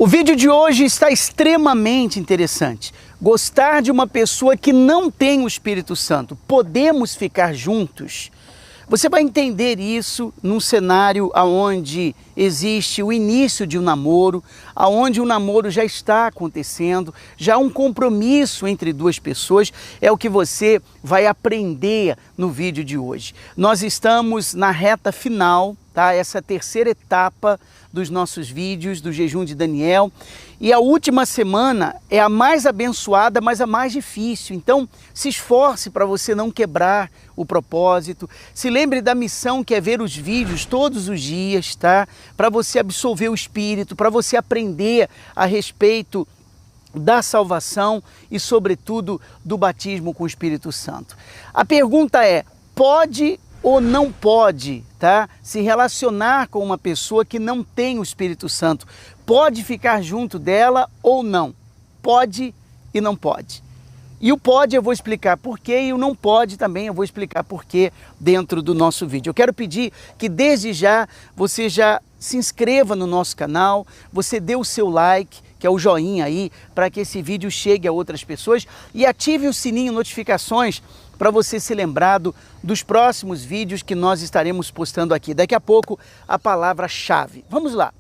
O vídeo de hoje está extremamente interessante. Gostar de uma pessoa que não tem o Espírito Santo. Podemos ficar juntos? Você vai entender isso num cenário onde existe o início de um namoro, onde o namoro já está acontecendo, já há um compromisso entre duas pessoas, é o que você vai aprender no vídeo de hoje. Nós estamos na reta final, tá? Essa terceira etapa dos nossos vídeos, do jejum de Daniel. E a última semana é a mais abençoada, mas a mais difícil. Então, se esforce para você não quebrar o propósito. Se lembre da missão que é ver os vídeos todos os dias, tá? Para você absorver o Espírito, para você aprender a respeito da salvação e, sobretudo, do batismo com o Espírito Santo. A pergunta é, pode ou não pode, tá, se relacionar com uma pessoa que não tem o Espírito Santo? Pode ficar junto dela ou não? Pode e não pode. E o pode eu vou explicar por quê, e o não pode também eu vou explicar por quê dentro do nosso vídeo. Eu quero pedir que desde já você já se inscreva no nosso canal, você dê o seu like, que é o joinha aí, para que esse vídeo chegue a outras pessoas, e ative o sininho notificações para você ser lembrado dos próximos vídeos que nós estaremos postando aqui. Daqui a pouco, a palavra-chave. Vamos lá.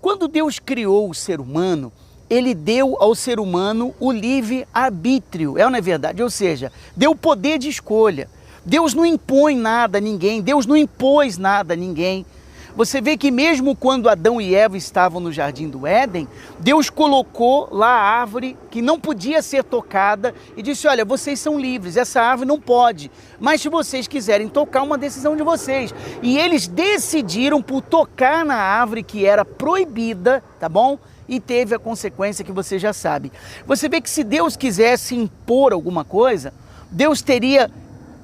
Quando Deus criou o ser humano, Ele deu ao ser humano o livre-arbítrio, é ou não é verdade? Ou seja, deu o poder de escolha. Deus não impõe nada a ninguém, Deus não impôs nada a ninguém. Você vê que mesmo quando Adão e Eva estavam no Jardim do Éden, Deus colocou lá a árvore que não podia ser tocada e disse, olha, vocês são livres, essa árvore não pode, mas se vocês quiserem tocar, uma decisão de vocês. E eles decidiram por tocar na árvore que era proibida, tá bom? E teve a consequência que você já sabe. Você vê que se Deus quisesse impor alguma coisa, Deus teria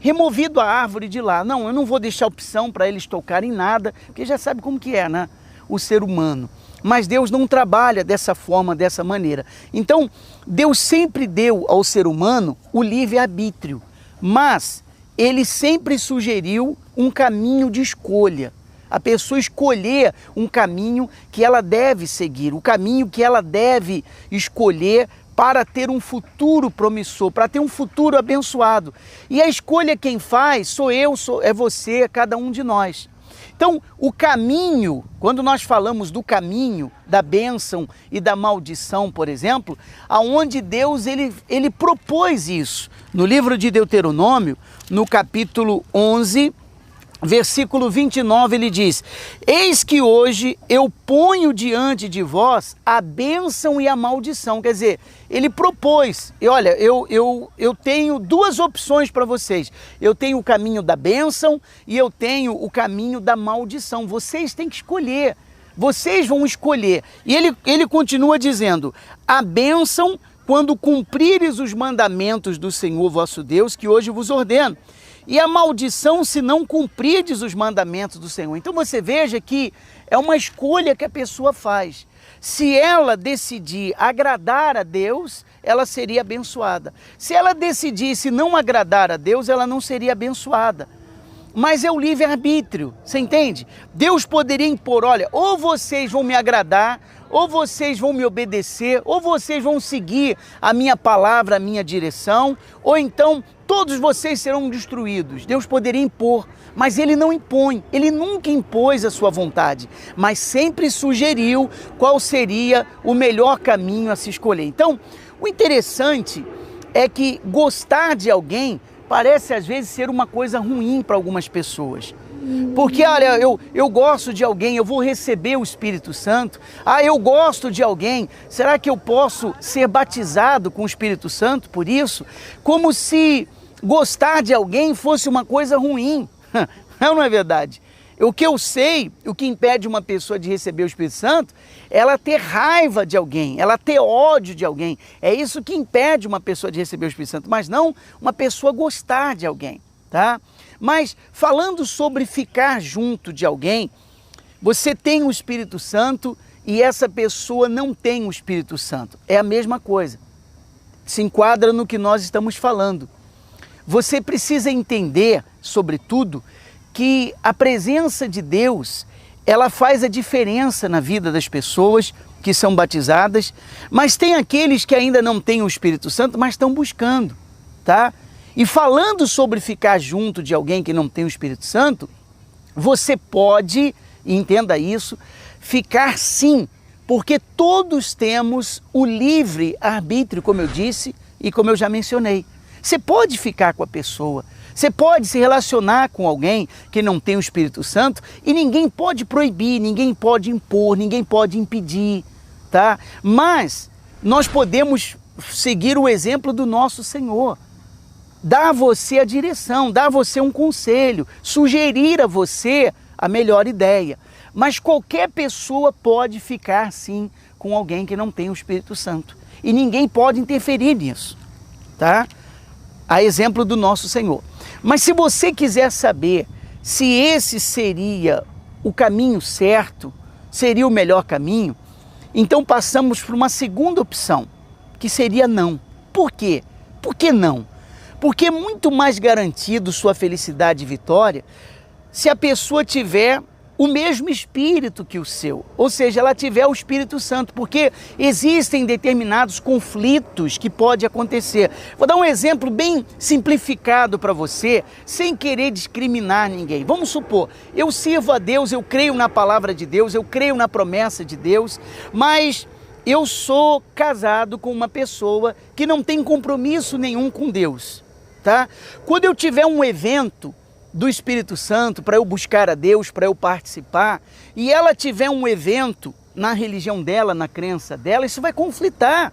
removido a árvore de lá. Não, eu não vou deixar opção para eles tocarem nada, porque já sabe como que é, né? O ser humano. Mas Deus não trabalha dessa forma, dessa maneira. Então, Deus sempre deu ao ser humano o livre-arbítrio, mas Ele sempre sugeriu um caminho de escolha. A pessoa escolher um caminho que ela deve seguir, o caminho que ela deve escolher para ter um futuro promissor, para ter um futuro abençoado. E a escolha quem faz sou eu, é você, é cada um de nós. Então, o caminho, quando nós falamos do caminho, da bênção e da maldição, por exemplo, aonde Deus ele propôs isso. No livro de Deuteronômio, no capítulo 11, versículo 29, ele diz, eis que hoje eu ponho diante de vós a bênção e a maldição. Quer dizer, ele propôs, e olha, eu tenho duas opções para vocês. Eu tenho o caminho da bênção e eu tenho o caminho da maldição. Vocês têm que escolher, vocês vão escolher. E ele continua dizendo, a bênção quando cumprires os mandamentos do Senhor vosso Deus, que hoje vos ordeno. E a maldição se não cumprirdes os mandamentos do Senhor. Então você veja que é uma escolha que a pessoa faz. Se ela decidir agradar a Deus, ela seria abençoada. Se ela decidisse não agradar a Deus, ela não seria abençoada. Mas é o livre-arbítrio, você entende? Deus poderia impor, olha, ou vocês vão me agradar, ou vocês vão me obedecer, ou vocês vão seguir a minha palavra, a minha direção, ou então todos vocês serão destruídos. Deus poderia impor, mas Ele não impõe, Ele nunca impôs a sua vontade, mas sempre sugeriu qual seria o melhor caminho a se escolher. Então, o interessante é que gostar de alguém parece às vezes ser uma coisa ruim para algumas pessoas. Porque, olha, eu gosto de alguém, eu vou receber o Espírito Santo. Ah, eu gosto de alguém, será que eu posso ser batizado com o Espírito Santo por isso? Como se gostar de alguém fosse uma coisa ruim. Não é verdade? O que eu sei, o que impede uma pessoa de receber o Espírito Santo, é ela ter raiva de alguém, ela ter ódio de alguém. É isso que impede uma pessoa de receber o Espírito Santo, mas não uma pessoa gostar de alguém, tá? Mas falando sobre ficar junto de alguém, você tem o Espírito Santo e essa pessoa não tem o Espírito Santo. É a mesma coisa. Se enquadra no que nós estamos falando. Você precisa entender, sobretudo, que a presença de Deus, ela faz a diferença na vida das pessoas que são batizadas, mas tem aqueles que ainda não têm o Espírito Santo, mas estão buscando, tá? E falando sobre ficar junto de alguém que não tem o Espírito Santo, você pode, entenda isso, ficar sim, porque todos temos o livre arbítrio, como eu disse e como eu já mencionei. Você pode ficar com a pessoa, você pode se relacionar com alguém que não tem o Espírito Santo e ninguém pode proibir, ninguém pode impor, ninguém pode impedir, tá? Mas nós podemos seguir o exemplo do nosso Senhor, dar a você a direção, dar a você um conselho, sugerir a você a melhor ideia. Mas qualquer pessoa pode ficar sim com alguém que não tem o Espírito Santo e ninguém pode interferir nisso, tá? A exemplo do nosso Senhor. Mas se você quiser saber se esse seria o caminho certo, seria o melhor caminho, então passamos por uma segunda opção, que seria não. Por quê? Por que não? Porque é muito mais garantido sua felicidade e vitória se a pessoa tiver o mesmo espírito que o seu, ou seja, ela tiver o Espírito Santo, porque existem determinados conflitos que podem acontecer. Vou dar um exemplo bem simplificado para você, sem querer discriminar ninguém. Vamos supor, eu sirvo a Deus, eu creio na palavra de Deus, eu creio na promessa de Deus, mas eu sou casado com uma pessoa que não tem compromisso nenhum com Deus, tá? Quando eu tiver um evento do Espírito Santo para eu buscar a Deus, para eu participar, e ela tiver um evento na religião dela, na crença dela, isso vai conflitar.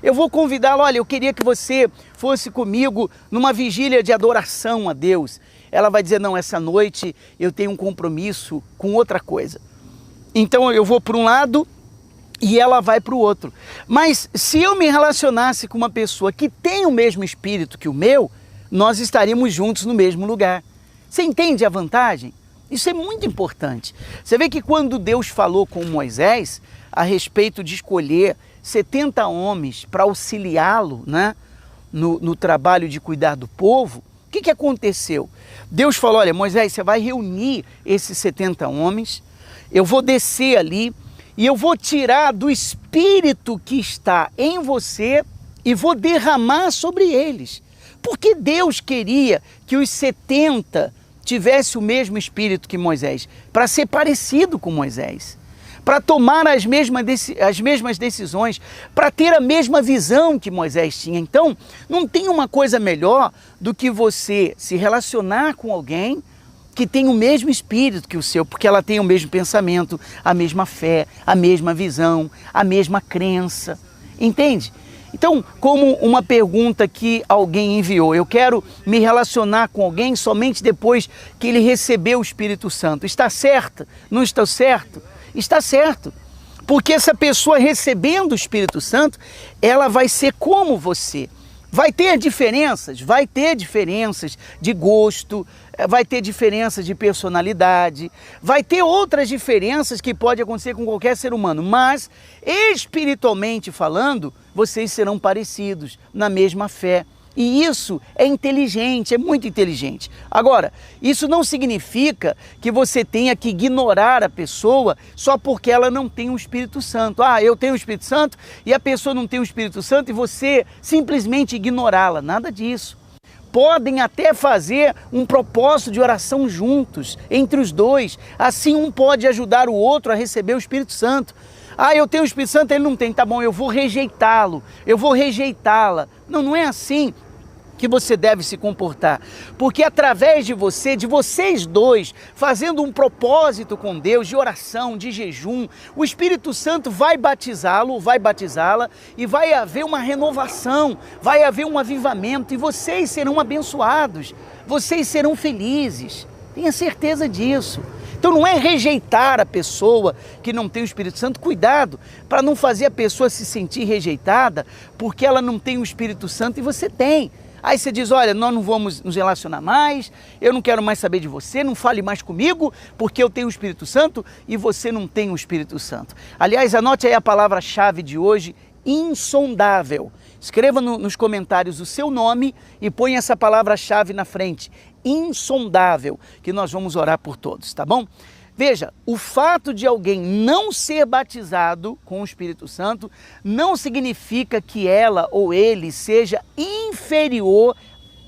Eu vou convidá-la, olha, eu queria que você fosse comigo numa vigília de adoração a Deus. Ela vai dizer, não, essa noite eu tenho um compromisso com outra coisa. Então eu vou para um lado e ela vai para o outro. Mas se eu me relacionasse com uma pessoa que tem o mesmo espírito que o meu, nós estaríamos juntos no mesmo lugar. Você entende a vantagem? Isso é muito importante. Você vê que quando Deus falou com Moisés a respeito de escolher 70 homens para auxiliá-lo, né, no trabalho de cuidar do povo, o que aconteceu? Deus falou, olha, Moisés, você vai reunir esses 70 homens, eu vou descer ali e eu vou tirar do espírito que está em você e vou derramar sobre eles. Porque Deus queria que os 70 tivesse o mesmo espírito que Moisés, para ser parecido com Moisés, para tomar as mesmas decisões, para ter a mesma visão que Moisés tinha. Então, não tem uma coisa melhor do que você se relacionar com alguém que tem o mesmo espírito que o seu, porque ela tem o mesmo pensamento, a mesma fé, a mesma visão, a mesma crença. Entende? Então, como uma pergunta que alguém enviou, eu quero me relacionar com alguém somente depois que ele recebeu o Espírito Santo. Está certo? Não está certo? Está certo. Porque essa pessoa recebendo o Espírito Santo, ela vai ser como você. Vai ter diferenças de gosto, vai ter diferenças de personalidade, vai ter outras diferenças que podem acontecer com qualquer ser humano, mas espiritualmente falando, vocês serão parecidos na mesma fé. E isso é inteligente, é muito inteligente. Agora, isso não significa que você tenha que ignorar a pessoa só porque ela não tem o Espírito Santo. Ah, eu tenho o Espírito Santo e a pessoa não tem o Espírito Santo e você simplesmente ignorá-la. Nada disso. Podem até fazer um propósito de oração juntos, entre os dois. Assim um pode ajudar o outro a receber o Espírito Santo. Ah, eu tenho o Espírito Santo, ele não tem, tá bom, eu vou rejeitá-lo, eu vou rejeitá-la. Não, não é assim que você deve se comportar, porque através de vocês dois, fazendo um propósito com Deus, de oração, de jejum, o Espírito Santo vai batizá-lo, vai batizá-la e vai haver uma renovação, vai haver um avivamento e vocês serão abençoados, vocês serão felizes, tenha certeza disso. Então não é rejeitar a pessoa que não tem o Espírito Santo, cuidado para não fazer a pessoa se sentir rejeitada porque ela não tem o Espírito Santo e você tem. Aí você diz, olha, nós não vamos nos relacionar mais, eu não quero mais saber de você, não fale mais comigo, porque eu tenho o Espírito Santo e você não tem o Espírito Santo. Aliás, anote aí a palavra-chave de hoje, insondável. Escreva nos comentários o seu nome e põe essa palavra-chave na frente, insondável, que nós vamos orar por todos, tá bom? Veja, o fato de alguém não ser batizado com o Espírito Santo não significa que ela ou ele seja inferior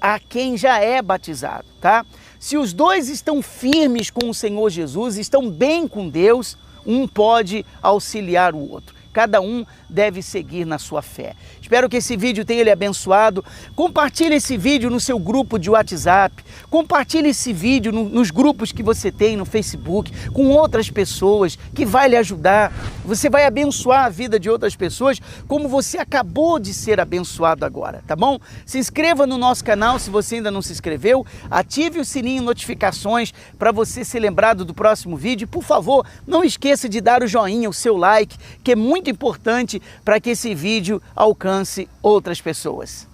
a quem já é batizado, tá? Se os dois estão firmes com o Senhor Jesus, estão bem com Deus, um pode auxiliar o outro. Cada um deve seguir na sua fé. Espero que esse vídeo tenha lhe abençoado. Compartilhe esse vídeo no seu grupo de WhatsApp. Compartilhe esse vídeo nos grupos que você tem no Facebook com outras pessoas, que vai lhe ajudar. Você vai abençoar a vida de outras pessoas como você acabou de ser abençoado agora, tá bom? Se inscreva no nosso canal se você ainda não se inscreveu. Ative o sininho de notificações para você ser lembrado do próximo vídeo. Por favor, não esqueça de dar o joinha, o seu like, que é muito importante para que esse vídeo alcance outras pessoas.